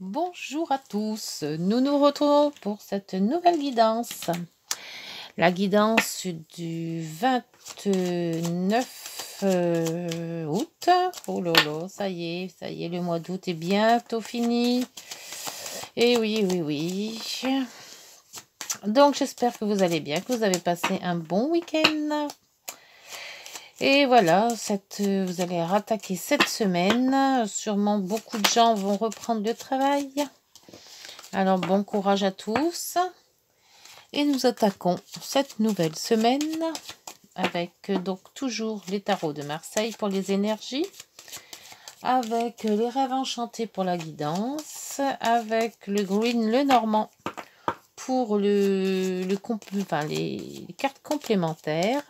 Bonjour à tous, nous nous retrouvons pour cette nouvelle guidance. La guidance du 29 août. Oh lolo, ça y est, le mois d'août est bientôt fini. Et oui. Donc j'espère que vous allez bien, que vous avez passé un bon week-end. Et voilà, vous allez rattaquer cette semaine. Sûrement beaucoup de gens vont reprendre le travail. Alors bon courage à tous. Et nous attaquons cette nouvelle semaine avec donc toujours les tarots de Marseille pour les énergies, avec les rêves enchantés pour la guidance, avec le green, le normand pour les cartes complémentaires,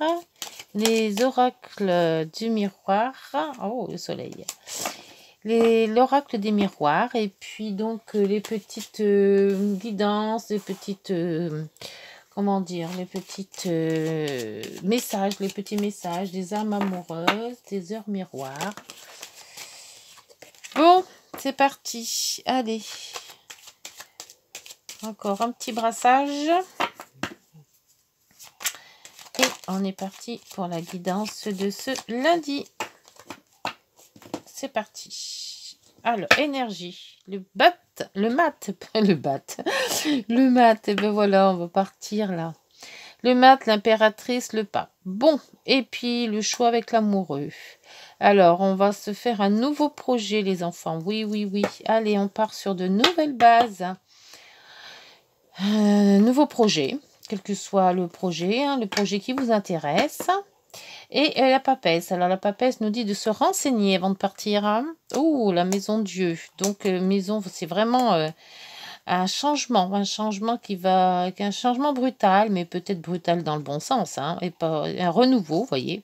les oracles du miroir, oh le soleil, l'oracle des miroirs, et puis donc les petites guidances, les petites comment dire, les petites messages, les petits messages des âmes amoureuses, des heures miroirs. Bon, c'est parti, allez, encore un petit brassage et on est parti pour la guidance de ce lundi. C'est parti. Alors, énergie, le mat, et ben voilà, on va partir là. Le mat, l'impératrice, le pape. Bon, et puis le choix avec l'amoureux. Alors, on va se faire un nouveau projet, les enfants. Oui. Allez, on part sur de nouvelles bases. Nouveau projet, quel que soit le projet qui vous intéresse. Et la papesse. Alors, la papesse nous dit de se renseigner avant de partir. Oh, la maison Dieu. Donc, maison, c'est vraiment un changement un changement brutal, mais peut-être brutal dans le bon sens, et pas un renouveau, vous voyez.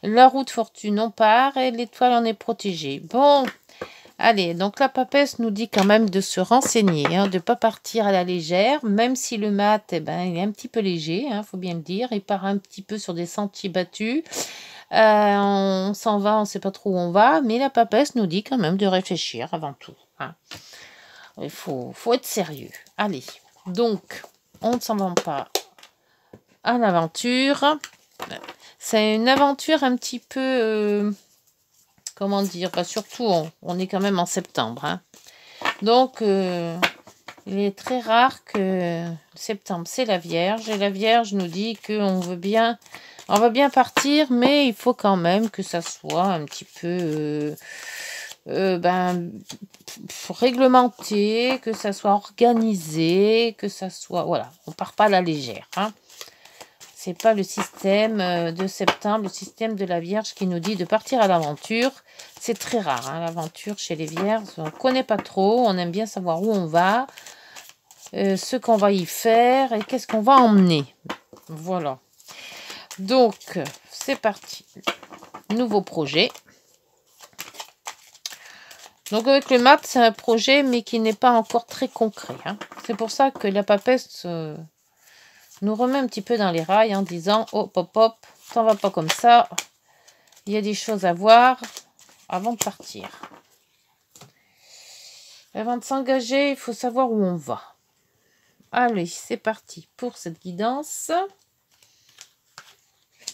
La roue de fortune, on part et l'étoile en est protégée. Bon, allez, donc la papesse nous dit quand même de se renseigner, de ne pas partir à la légère, même si le mat, il est un petit peu léger, faut bien le dire, il part un petit peu sur des sentiers battus. On s'en va, on ne sait pas trop où on va, mais la papesse nous dit quand même de réfléchir avant tout. Il faut être sérieux. Allez, donc, on ne s'en va pas à l'aventure. C'est une aventure un petit peu... comment dire, surtout, on est quand même en septembre. Donc, il est très rare que septembre, c'est la Vierge. Et la Vierge nous dit qu'on va bien partir, mais il faut quand même que ça soit un petit peu... réglementé, que ça soit organisé, que ça soit... Voilà, on part pas à la légère. C'est pas le système de septembre, le système de la Vierge qui nous dit de partir à l'aventure. C'est très rare, l'aventure chez les Vierges. On ne connaît pas trop, on aime bien savoir où on va, ce qu'on va y faire et qu'est-ce qu'on va emmener. Voilà. Donc, c'est parti. Nouveau projet. Donc, avec le mat, c'est un projet, mais qui n'est pas encore très concret. C'est pour ça que la papesse... nous remet un petit peu dans les rails en disant « Oh, hop, t'en vas pas comme ça. Il y a des choses à voir avant de partir. » Avant de s'engager, il faut savoir où on va. Allez, c'est parti pour cette guidance.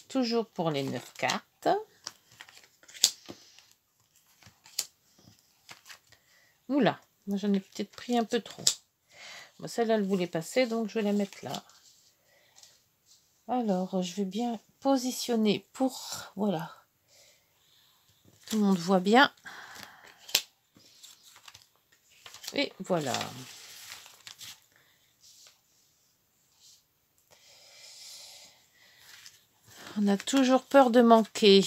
Toujours pour les 9 cartes. Oula, moi j'en ai peut-être pris un peu trop. Bon, celle-là, elle voulait passer, donc je vais la mettre là. Alors, je vais bien positionner pour... Voilà. Tout le monde voit bien. Et voilà. On a toujours peur de manquer.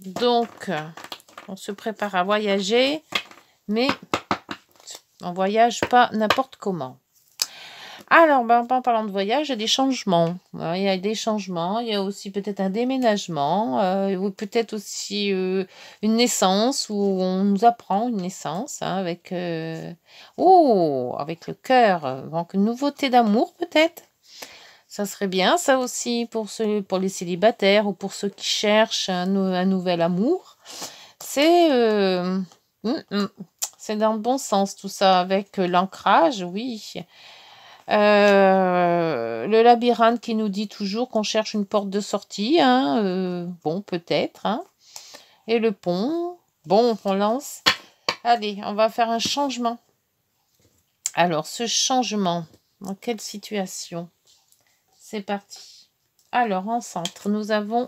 Donc, on se prépare à voyager, mais on voyage pas n'importe comment. Alors, en parlant de voyage, il y a des changements. Il y a des changements. Il y a aussi peut-être un déménagement, ou peut-être aussi une naissance, où on nous apprend une naissance avec, avec le cœur. Donc, une nouveauté d'amour peut-être. Ça serait bien, ça aussi, pour les célibataires ou pour ceux qui cherchent un nouvel amour. C'est C'est dans le bon sens tout ça, avec l'ancrage, oui. Le labyrinthe qui nous dit toujours qu'on cherche une porte de sortie, hein, bon, peut-être, hein. Et le pont, bon, on lance. Allez, on va faire un changement. Alors, ce changement, dans quelle situation? C'est parti. Alors, en centre, nous avons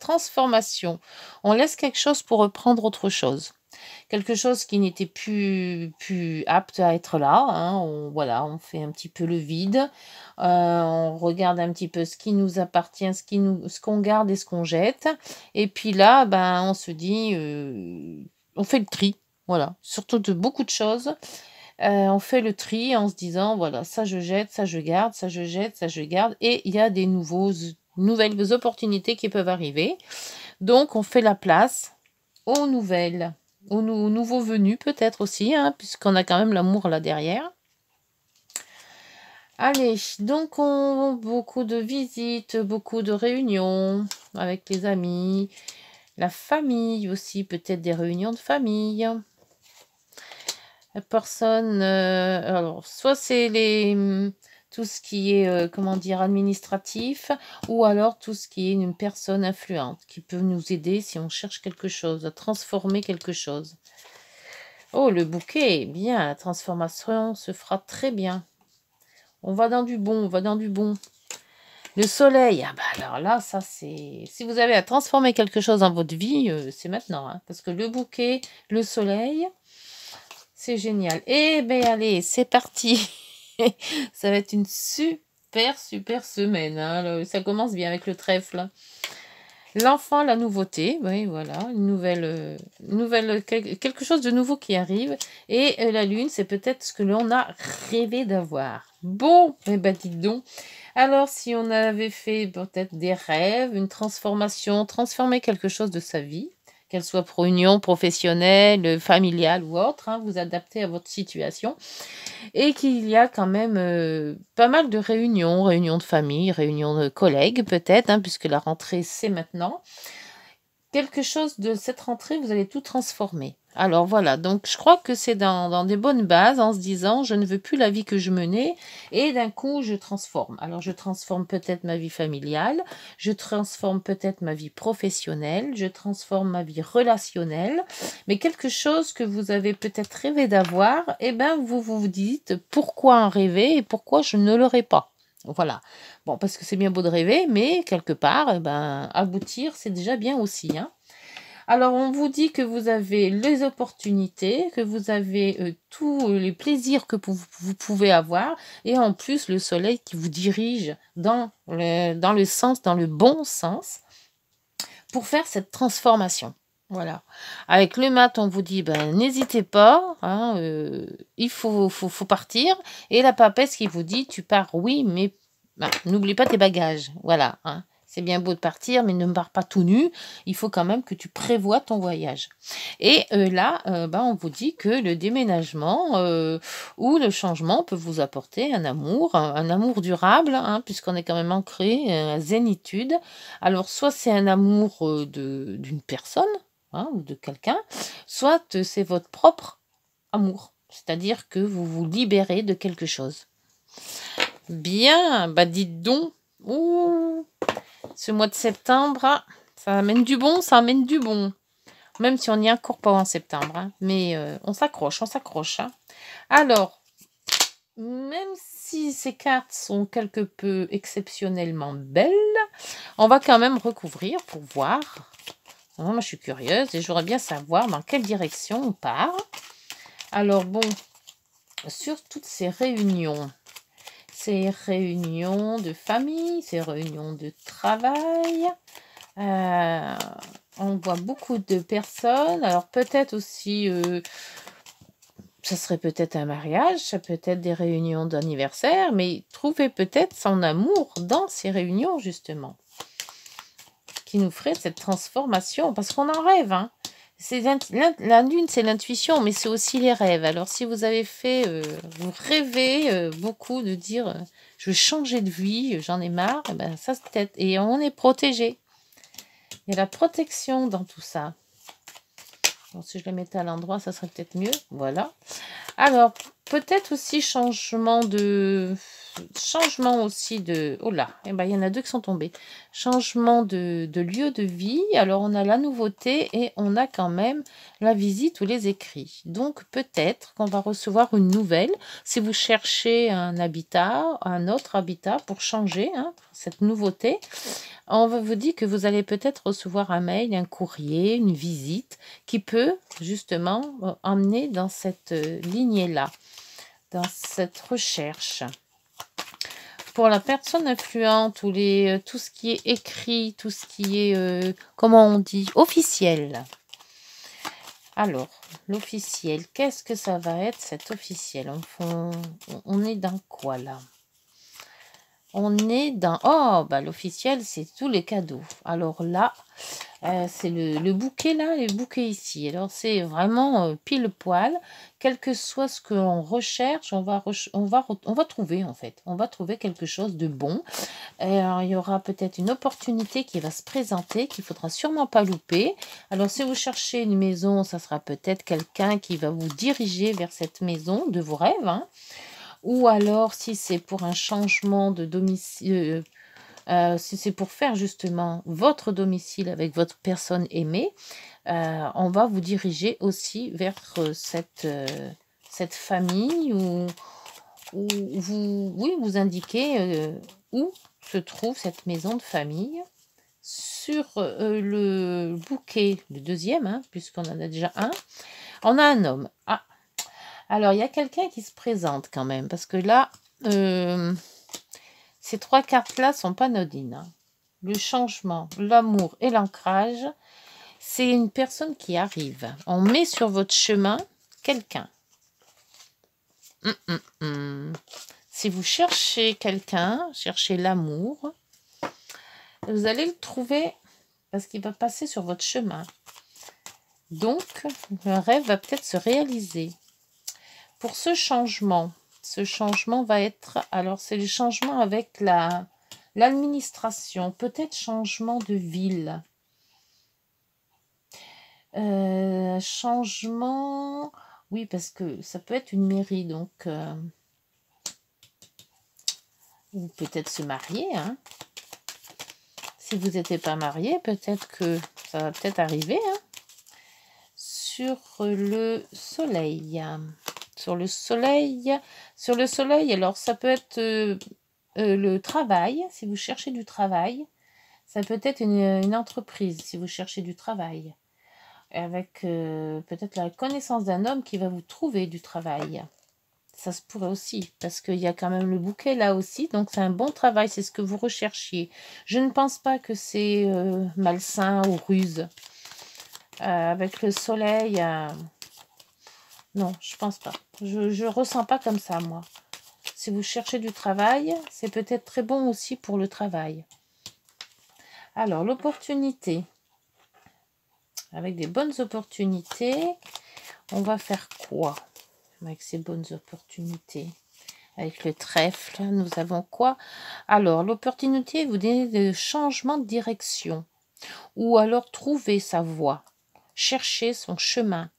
transformation. On laisse quelque chose pour reprendre autre chose. Quelque chose qui n'était plus apte à être là. Hein. Voilà, on fait un petit peu le vide. On regarde un petit peu ce qui nous appartient, ce qu'on garde et ce qu'on jette. Et puis là, ben, on se dit, on fait le tri. Voilà, surtout de beaucoup de choses. On fait le tri en se disant, voilà, ça je jette, ça je garde, ça je jette, ça je garde. Et il y a des nouvelles opportunités qui peuvent arriver. Donc, on fait la place aux nouvelles, aux nouveaux venus peut-être aussi, hein, puisqu'on a quand même l'amour là derrière. Allez, donc beaucoup de visites, beaucoup de réunions avec les amis, la famille aussi, peut-être des réunions de famille. La personne, alors, soit c'est tout ce qui est, comment dire, administratif, ou alors tout ce qui est une personne influente qui peut nous aider si on cherche quelque chose, à transformer quelque chose. Oh, le bouquet, bien, la transformation se fera très bien. On va dans du bon, on va dans du bon. Le soleil, ah bah alors là, ça c'est... Si vous avez à transformer quelque chose dans votre vie, c'est maintenant, hein, parce que le bouquet, le soleil... C'est génial. Eh bien, allez, c'est parti. Ça va être une super semaine. Hein. Ça commence bien avec le trèfle. L'enfant, la nouveauté. Oui, voilà. Une nouvelle, quelque chose de nouveau qui arrive. Et la lune, c'est peut-être ce que l'on a rêvé d'avoir. Bon, eh ben, dites donc. Alors, si on avait fait peut-être des rêves, une transformation, transformer quelque chose de sa vie, qu'elle soit pour union professionnelle, familiale ou autre, hein, vous adaptez à votre situation. Et qu'il y a quand même pas mal de réunions de famille, réunions de collègues peut-être, hein, puisque la rentrée c'est maintenant. Quelque chose de cette rentrée, vous allez tout transformer. Alors voilà, donc je crois que c'est dans des bonnes bases en se disant je ne veux plus la vie que je menais et d'un coup je transforme. Alors je transforme peut-être ma vie familiale, je transforme peut-être ma vie professionnelle, je transforme ma vie relationnelle, mais quelque chose que vous avez peut-être rêvé d'avoir, eh ben vous dites pourquoi en rêver et pourquoi je ne l'aurai pas. Voilà. Bon, parce que c'est bien beau de rêver, mais quelque part, eh ben, aboutir, c'est déjà bien aussi. Hein. Alors, on vous dit que vous avez les opportunités, que vous avez tous les plaisirs que vous pouvez avoir, et en plus, le soleil qui vous dirige dans le sens, dans le bon sens, pour faire cette transformation. Voilà. Avec le mat, on vous dit, ben, n'hésitez pas, hein, il faut partir. Et la papesse qui vous dit, tu pars, oui, mais ben, n'oublie pas tes bagages. Voilà. Hein. C'est bien beau de partir, mais ne pars pas tout nu. Il faut quand même que tu prévois ton voyage. Et là, ben, on vous dit que le déménagement ou le changement peut vous apporter un amour durable, hein, puisqu'on est quand même ancré à zénitude. Alors, soit c'est un amour d'une personne, hein, ou de quelqu'un, soit c'est votre propre amour. C'est-à-dire que vous vous libérez de quelque chose. Bien, bah dites donc, ouh, ce mois de septembre, ça amène du bon, ça amène du bon. Même si on n'y est encore pas en septembre, hein, mais on s'accroche, on s'accroche. Hein. Alors, même si ces cartes sont quelque peu exceptionnellement belles, on va quand même recouvrir pour voir. Moi, je suis curieuse et j'aurais bien savoir dans quelle direction on part. Alors bon, sur toutes ces réunions de famille, ces réunions de travail, on voit beaucoup de personnes. Alors peut-être aussi, ça serait peut-être un mariage, ça peut être des réunions d'anniversaire, mais trouver peut-être son amour dans ces réunions justement. Qui nous ferait cette transformation, parce qu'on en rêve. Hein. La lune, c'est l'intuition, mais c'est aussi les rêves. Alors, si vous avez fait, vous rêvez beaucoup de dire, je veux changer de vie, j'en ai marre, et ben ça c'est peut-être. Et on est protégé. Il y a la protection dans tout ça. Bon, si je la mettais à l'endroit, ça serait peut-être mieux. Voilà. Alors, peut-être aussi changement aussi de... Oh là, eh ben, il y en a deux qui sont tombés. Changement de lieu de vie. Alors, on a la nouveauté et on a quand même la visite ou les écrits. Donc, peut-être qu'on va recevoir une nouvelle. Si vous cherchez un autre habitat pour changer cette nouveauté, on vous dit que vous allez peut-être recevoir un mail, un courrier, une visite qui peut justement emmener dans cette lignée-là, dans cette recherche. Pour la personne influente ou tout ce qui est écrit, tout ce qui est, comment on dit, officiel. Alors, l'officiel, qu'est-ce que ça va être cet officiel? On est dans quoi là? On est dans... Oh, bah l'officiel, c'est tous les cadeaux. Alors là, c'est le bouquet là, le bouquet ici. Alors c'est vraiment pile poil. Quel que soit ce que l'on recherche, on va trouver en fait. On va trouver quelque chose de bon. Alors, il y aura peut-être une opportunité qui va se présenter, qu'il ne faudra sûrement pas louper. Alors si vous cherchez une maison, ça sera peut-être quelqu'un qui va vous diriger vers cette maison de vos rêves. Ou alors, si c'est pour un changement de domicile, si c'est pour faire justement votre domicile avec votre personne aimée, on va vous diriger aussi vers cette famille où vous indiquez où se trouve cette maison de famille. Sur le bouquet, le deuxième, puisqu'on en a déjà un, on a un homme. Ah, alors, il y a quelqu'un qui se présente quand même, parce que là, ces trois cartes-là sont pas anodines. Le changement, l'amour et l'ancrage, c'est une personne qui arrive. On met sur votre chemin quelqu'un. Si vous cherchez quelqu'un, cherchez l'amour, vous allez le trouver parce qu'il va passer sur votre chemin. Donc, le rêve va peut-être se réaliser. Pour ce changement va être, alors c'est le changement avec l'administration, peut-être changement de ville. Changement, oui, parce que ça peut être une mairie, donc, ou peut-être se marier, Si vous n'étiez pas marié, peut-être que ça va peut-être arriver, Sur le soleil. Sur le soleil, alors ça peut être le travail, si vous cherchez du travail. Ça peut être une entreprise, si vous cherchez du travail. Avec peut-être la connaissance d'un homme qui va vous trouver du travail. Ça se pourrait aussi, parce qu'il y a quand même le bouquet là aussi. Donc c'est un bon travail, c'est ce que vous recherchiez. Je ne pense pas que c'est malsain ou ruse. Avec le soleil... non, je pense pas. Je ressens pas comme ça, moi. Si vous cherchez du travail, c'est peut-être très bon aussi pour le travail. Alors, l'opportunité. Avec des bonnes opportunités, on va faire quoi avec ces bonnes opportunités? Avec le trèfle, nous avons quoi? Alors, l'opportunité vous donne de changement de direction. Ou alors, trouver sa voie. Chercher son chemin.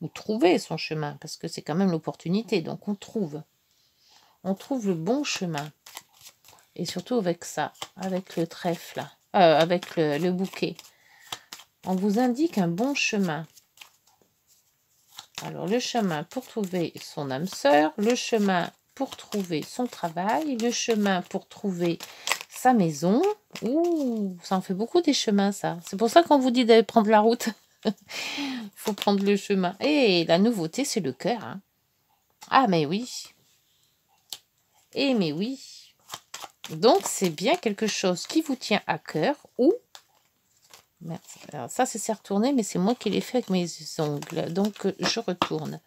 Ou trouver son chemin, parce que c'est quand même l'opportunité, donc on trouve le bon chemin, et surtout avec ça, avec le trèfle, avec le bouquet, on vous indique un bon chemin. Alors le chemin pour trouver son âme sœur, le chemin pour trouver son travail, le chemin pour trouver sa maison. Ouh, ça en fait beaucoup des chemins, ça. C'est pour ça qu'on vous dit d'aller prendre la route. Il faut prendre le chemin. Et la nouveauté, c'est le cœur. Ah, mais oui. Et mais oui. Donc, c'est bien quelque chose qui vous tient à cœur ou... Alors, ça, c'est retourné, mais c'est moi qui l'ai fait avec mes ongles. Donc, je retourne.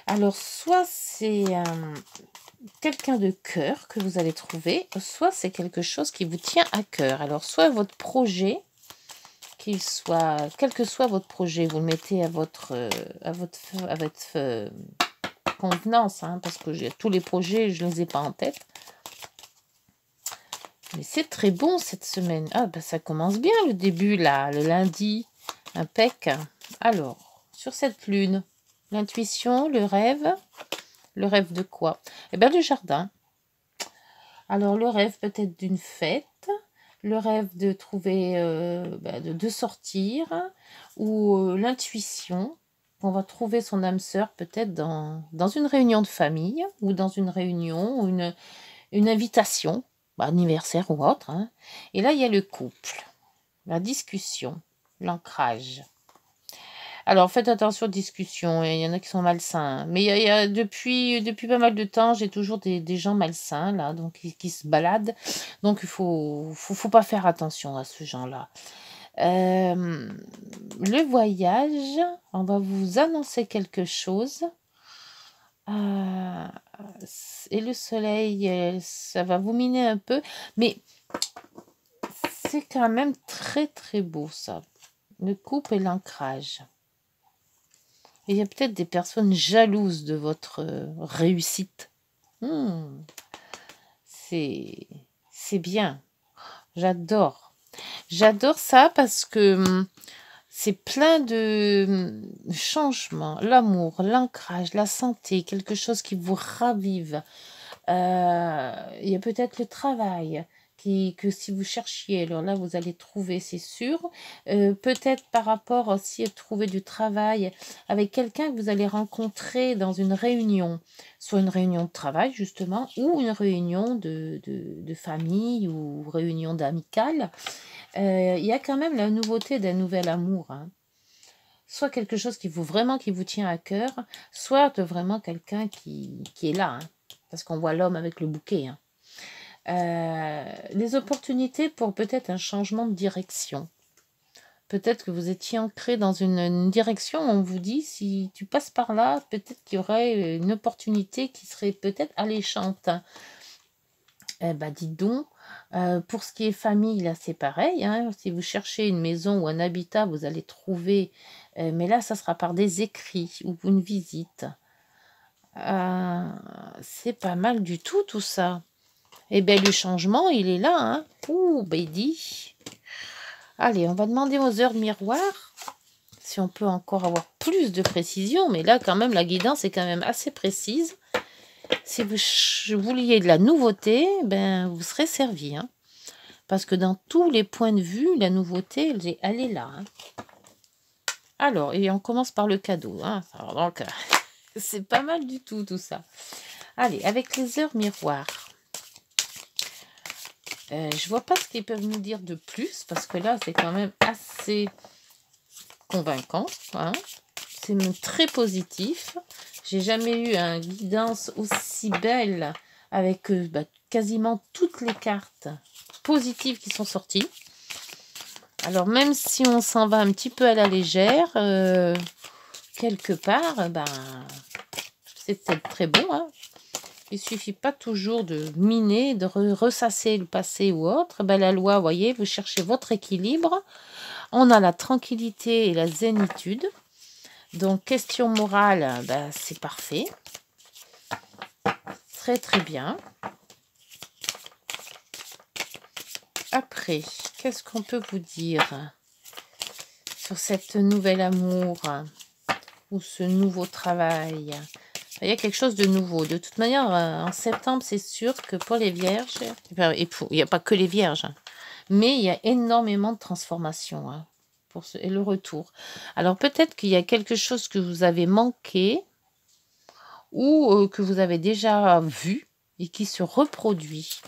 Alors, soit c'est quelqu'un de cœur que vous allez trouver, soit c'est quelque chose qui vous tient à cœur. Alors, soit votre projet... quel que soit votre projet, vous le mettez à votre convenance, parce que tous les projets, je ne les ai pas en tête. Mais c'est très bon cette semaine. Ah, bah ça commence bien le début, là, le lundi. Impec. Alors, sur cette lune, l'intuition, le rêve de quoi? Eh bien, le jardin. Alors, le rêve peut-être d'une fête, le rêve de trouver, de sortir, ou l'intuition, qu'on va trouver son âme sœur peut-être dans une réunion de famille, ou dans une réunion, ou une invitation, anniversaire ou autre. Hein. Et là, il y a le couple, la discussion, l'ancrage. Alors, faites attention aux discussions, il y en a qui sont malsains. Mais depuis pas mal de temps, j'ai toujours des gens malsains, là, donc qui se baladent. Donc, il faut pas faire attention à ce genre-là. Le voyage, on va vous annoncer quelque chose. Et le soleil, ça va vous miner un peu. Mais c'est quand même très, très beau, ça. Le couple et l'ancrage. Il y a peut-être des personnes jalouses de votre réussite. C'est bien. J'adore. J'adore ça parce que c'est plein de changements. L'amour, l'ancrage, la santé, quelque chose qui vous ravive. Il y a peut-être le travail. Que si vous cherchiez, alors là, vous allez trouver, c'est sûr. Peut-être par rapport aussi à trouver du travail avec quelqu'un que vous allez rencontrer dans une réunion, soit une réunion de travail, justement, ou une réunion de famille ou réunion d'amicale. Il y a quand même la nouveauté d'un nouvel amour. Hein. Soit quelque chose qui vous tient à cœur, soit vraiment quelqu'un qui est là. Hein, parce qu'on voit l'homme avec le bouquet. Hein. Les opportunités pour peut-être un changement de direction. Peut-être que vous étiez ancré dans une direction, on vous dit, si tu passes par là, peut-être qu'il y aurait une opportunité qui serait peut-être alléchante. Dites donc, pour ce qui est famille, là, c'est pareil. Hein, si vous cherchez une maison ou un habitat, vous allez trouver, mais là, ça sera par des écrits ou une visite. C'est pas mal du tout ça. Eh bien, le changement, il est là. Hein. Ouh, il dit. Allez, on va demander aux heures miroirs si on peut encore avoir plus de précision. Mais là, quand même, la guidance est quand même assez précise. Si vous vouliez de la nouveauté, vous serez servi. Hein. Parce que dans tous les points de vue, la nouveauté, elle est là. Hein. Alors, et on commence par le cadeau. Hein. Alors, donc, c'est pas mal du tout ça. Allez, avec les heures miroirs. Je vois pas ce qu'ils peuvent nous dire de plus, parce que là, c'est quand même assez convaincant. Hein. C'est même très positif. J'ai jamais eu une guidance aussi belle avec quasiment toutes les cartes positives qui sont sorties. Alors, même si on s'en va un petit peu à la légère, quelque part, c'est peut-être très bon, hein. Il suffit pas toujours de miner, de ressasser le passé ou autre. La loi, vous voyez, vous cherchez votre équilibre. On a la tranquillité et la zénitude. Donc, question morale, c'est parfait. Très, très bien. Après, qu'est-ce qu'on peut vous dire sur cette nouvelle amour ou ce nouveau travail? Il y a quelque chose de nouveau. De toute manière, en septembre, c'est sûr que pour les vierges, il n'y a pas que les vierges, hein, mais il y a énormément de transformations hein, et le retour. Alors peut-être qu'il y a quelque chose que vous avez manqué ou que vous avez déjà vu et qui se reproduit.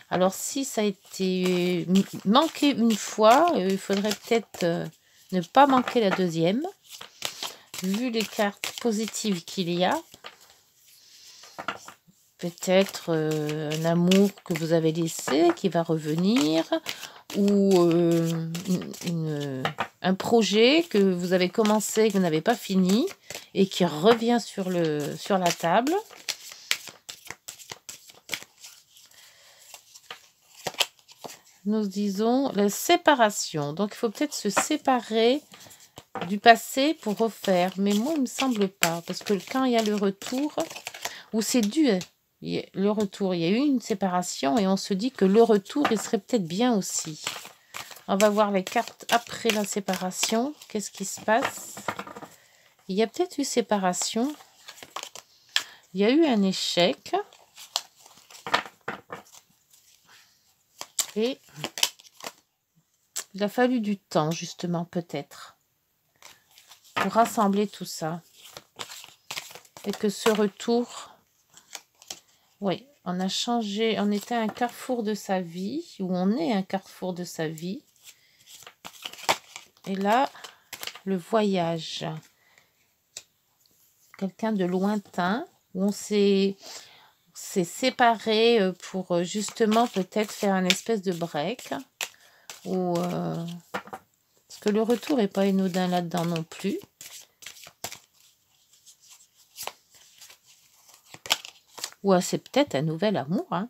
Alors si ça a été manqué une fois, il faudrait peut-être ne pas manquer la deuxième. Vu les cartes positives qu'il y a, peut-être un amour que vous avez laissé qui va revenir ou un projet que vous avez commencé que vous n'avez pas fini et qui revient sur la table. Nous disons la séparation. Donc, il faut peut-être se séparer du passé pour refaire. Mais moi, il ne me semble pas. Parce que quand il y a le retour, ou c'est dû, le retour, il y a eu une séparation et on se dit que le retour, il serait peut-être bien aussi. On va voir les cartes après la séparation. Qu'est-ce qui se passe? Il y a peut-être eu séparation. Il y a eu un échec. Et il a fallu du temps, justement, peut-être, pour rassembler tout ça. Et que ce retour, oui, on a changé, on était à un carrefour de sa vie, ou on est à un carrefour de sa vie. Et là, le voyage. Quelqu'un de lointain, où on s'est séparé pour justement peut-être faire un espèce de break. Ou parce que le retour n'est pas anodin là-dedans non plus. Ou c'est peut-être un nouvel amour. Hein.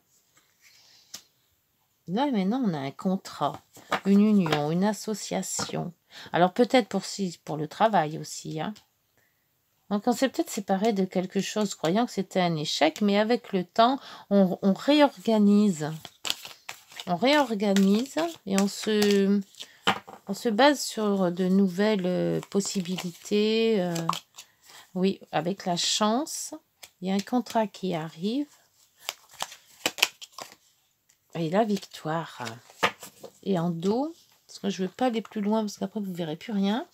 Là, maintenant, on a un contrat, une union, une association. Alors, peut-être pour le travail aussi. Hein. Donc, on s'est peut-être séparé de quelque chose, croyant que c'était un échec. Mais avec le temps, on réorganise. On réorganise et on se base sur de nouvelles possibilités. Oui, avec la chance. Il y a un contrat qui arrive. Et la victoire. Et en dos, parce que je ne veux pas aller plus loin, parce qu'après, vous ne verrez plus rien.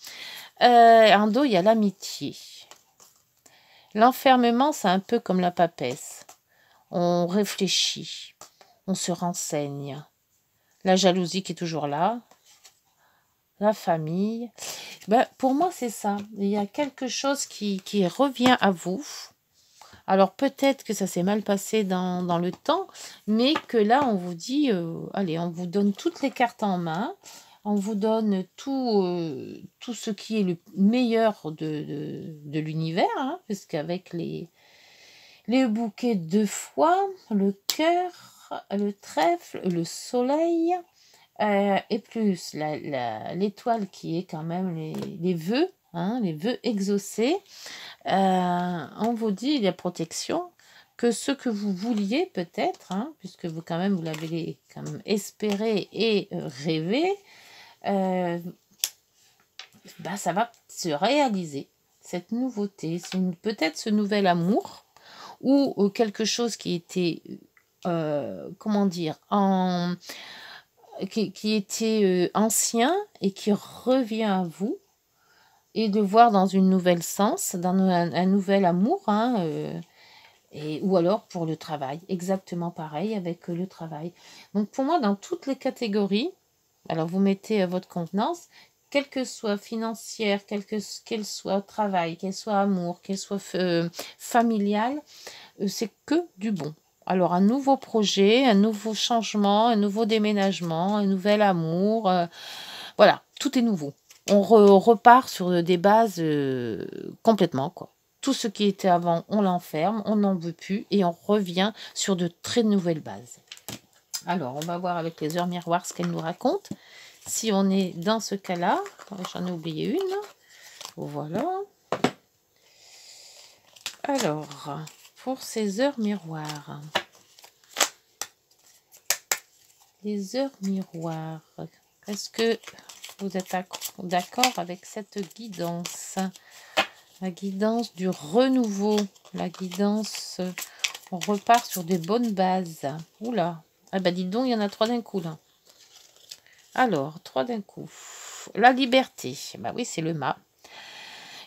En dos, il y a l'amitié. L'enfermement, c'est un peu comme la papesse. On réfléchit. On se renseigne. La jalousie qui est toujours là. La famille. Ben, pour moi, c'est ça. Il y a quelque chose qui revient à vous. Alors, peut-être que ça s'est mal passé dans le temps, mais que là, on vous dit, allez, on vous donne toutes les cartes en main, on vous donne tout ce qui est le meilleur de l'univers, hein, puisqu'avec les bouquets de foie, le cœur, le trèfle, le soleil, et plus l'étoile qui est quand même les vœux, hein, les vœux exaucés. On vous dit la protection, que ce que vous vouliez peut-être, hein, puisque vous quand même vous l'avez quand même espéré et rêvé, bah, ça va se réaliser, cette nouveauté, peut-être ce nouvel amour, ou quelque chose qui était, comment dire, qui était ancien et qui revient à vous. Et de voir dans une nouvelle sens, dans un nouvel amour, hein, ou alors pour le travail, exactement pareil avec le travail. Donc pour moi, dans toutes les catégories, alors vous mettez à votre contenance, quelle que soit financière, qu'elle soit travail, qu'elle soit amour, qu'elle soit familiale, c'est que du bon. Alors un nouveau projet, un nouveau changement, un nouveau déménagement, un nouvel amour, voilà, tout est nouveau. On repart sur des bases complètement, quoi. Tout ce qui était avant, on l'enferme, on n'en veut plus et on revient sur de très nouvelles bases. Alors, on va voir avec les heures miroirs ce qu'elles nous racontent. Si on est dans ce cas-là, j'en ai oublié une. Voilà. Alors, pour ces heures miroirs. Les heures miroirs. Est-ce que vous êtes d'accord avec cette guidance? La guidance du renouveau. La guidance, on repart sur des bonnes bases. Oula. Ah bah dites donc, il y en a 3 d'un coup là. Alors, 3 d'un coup. La liberté. Bah oui, c'est le mât.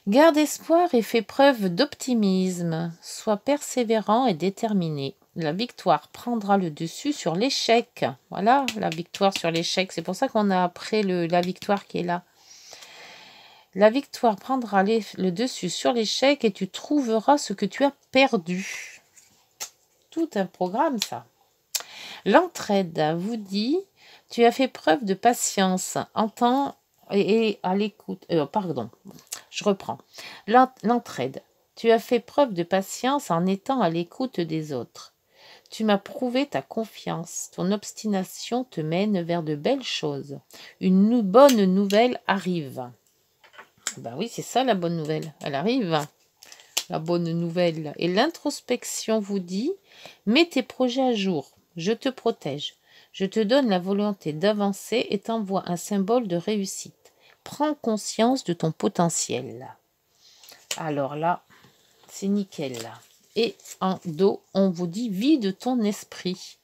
Garde espoir et fais preuve d'optimisme. Sois persévérant et déterminé. La victoire prendra le dessus sur l'échec. Voilà, la victoire sur l'échec. C'est pour ça qu'on a après la victoire qui est là. La victoire prendra le dessus sur l'échec et tu trouveras ce que tu as perdu. Tout un programme, ça. L'entraide vous dit, tu as fait preuve de patience, entends et à l'écoute. Pardon, je reprends. L'entraide. Tu as fait preuve de patience en étant à l'écoute des autres. Tu m'as prouvé ta confiance. Ton obstination te mène vers de belles choses. Une bonne nouvelle arrive. Ben oui, c'est ça la bonne nouvelle. Elle arrive, la bonne nouvelle. Et l'introspection vous dit, mets tes projets à jour. Je te protège. Je te donne la volonté d'avancer et t'envoie un symbole de réussite. Prends conscience de ton potentiel. Alors là, c'est nickel. Et en dos, on vous dit vide ton esprit.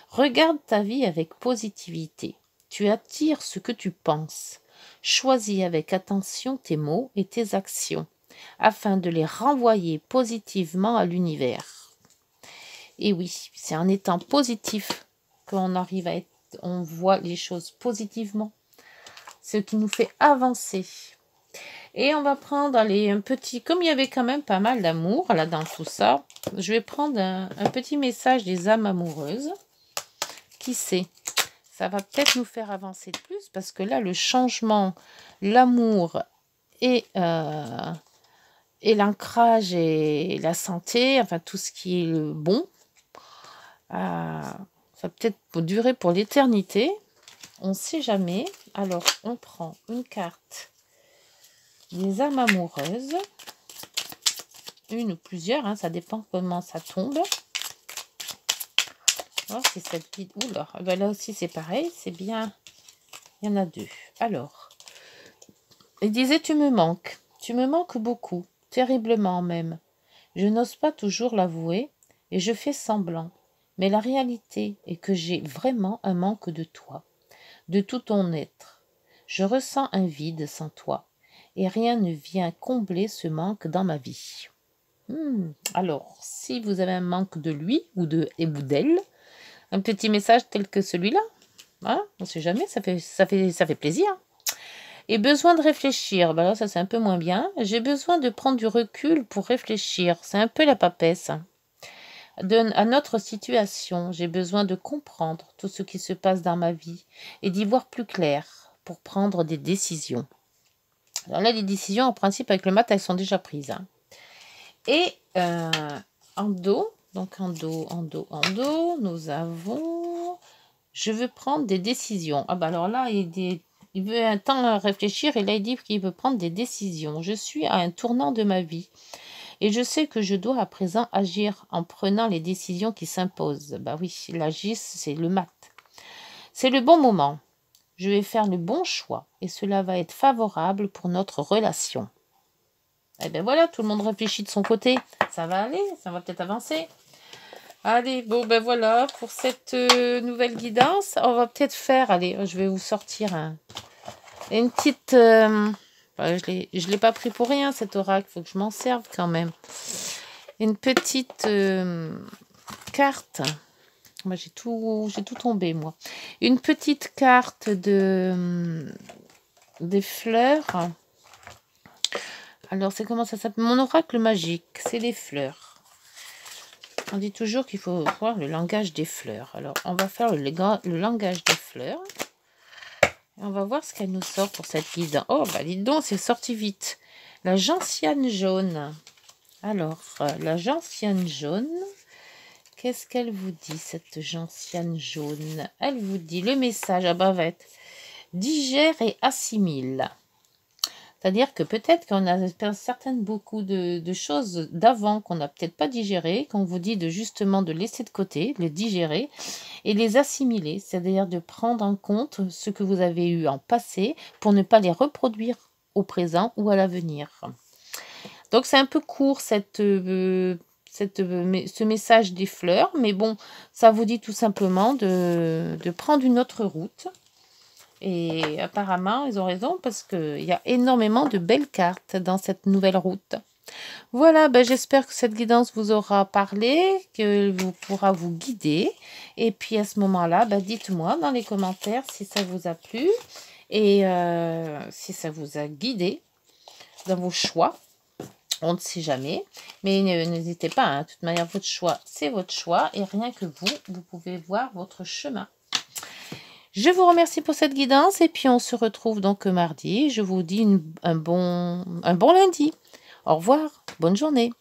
Regarde ta vie avec positivité. Tu attires ce que tu penses. Choisis avec attention tes mots et tes actions afin de les renvoyer positivement à l'univers. Et oui, c'est en étant positif qu'on arrive à être, on voit les choses positivement, ce qui nous fait avancer. Et on va prendre un petit, comme il y avait quand même pas mal d'amour là dans tout ça, je vais prendre un petit message des âmes amoureuses. Qui sait, ça va peut-être nous faire avancer de plus parce que là, le changement, l'amour et l'ancrage et la santé, enfin tout ce qui est bon, ça va peut-être durer pour l'éternité. On ne sait jamais. Alors, on prend une carte des âmes amoureuses. Une ou plusieurs, hein, ça dépend comment ça tombe. Oh, c'est cette petite. Oula, ben là aussi c'est pareil, c'est bien. Il y en a deux. Alors, il disait tu me manques beaucoup, terriblement même. Je n'ose pas toujours l'avouer et je fais semblant. Mais la réalité est que j'ai vraiment un manque de toi, de tout ton être. Je ressens un vide sans toi et rien ne vient combler ce manque dans ma vie. Alors, si vous avez un manque de lui ou d'elle, un petit message tel que celui-là, hein, on ne sait jamais, ça fait plaisir. Et besoin de réfléchir, ben là ça c'est un peu moins bien. J'ai besoin de prendre du recul pour réfléchir, c'est un peu la papesse. À notre situation, j'ai besoin de comprendre tout ce qui se passe dans ma vie et d'y voir plus clair pour prendre des décisions. Alors là, les décisions en principe avec le mat, elles sont déjà prises. Hein. Et en dos, donc en dos, nous avons... Je veux prendre des décisions. Ah bah alors là, il veut un temps à réfléchir et là, il dit qu'il veut prendre des décisions. Je suis à un tournant de ma vie et je sais que je dois à présent agir en prenant les décisions qui s'imposent. Bah oui, l'agir, c'est le mat. C'est le bon moment. Je vais faire le bon choix et cela va être favorable pour notre relation. Eh bien voilà, tout le monde réfléchit de son côté. Ça va aller, ça va peut-être avancer. Allez, bon ben voilà, pour cette nouvelle guidance, on va peut-être faire, allez, je vais vous sortir une petite... je l'ai pas pris pour rien, cet oracle, il faut que je m'en serve quand même. Une petite carte. Moi, j'ai tout tombé, moi. Une petite carte des fleurs. Alors, c'est comment ça s'appelle? Mon oracle magique, c'est les fleurs. On dit toujours qu'il faut voir le langage des fleurs. Alors, on va faire le langage des fleurs. Et on va voir ce qu'elle nous sort pour cette guide. Oh, bah dites donc, c'est sorti vite. La gentiane jaune. Alors, la gentiane jaune, qu'est-ce qu'elle vous dit, cette gentiane jaune? Elle vous dit le message à bavette. Digère et assimile. C'est-à-dire que peut-être qu'on a certaines beaucoup de choses d'avant qu'on n'a peut-être pas digérées, qu'on vous dit justement de laisser de côté, les digérer et les assimiler, c'est-à-dire de prendre en compte ce que vous avez eu en passé pour ne pas les reproduire au présent ou à l'avenir. Donc c'est un peu court ce message des fleurs, mais bon, ça vous dit tout simplement de prendre une autre route. Et apparemment, ils ont raison parce qu'il y a énormément de belles cartes dans cette nouvelle route. Voilà, ben j'espère que cette guidance vous aura parlé, qu'elle pourra vous guider. Et puis à ce moment-là, ben dites-moi dans les commentaires si ça vous a plu et si ça vous a guidé dans vos choix. On ne sait jamais, mais n'hésitez pas, hein. De toute manière, votre choix, c'est votre choix. Et rien que vous pouvez voir votre chemin. Je vous remercie pour cette guidance et puis on se retrouve donc mardi. Je vous dis un bon lundi. Au revoir, bonne journée.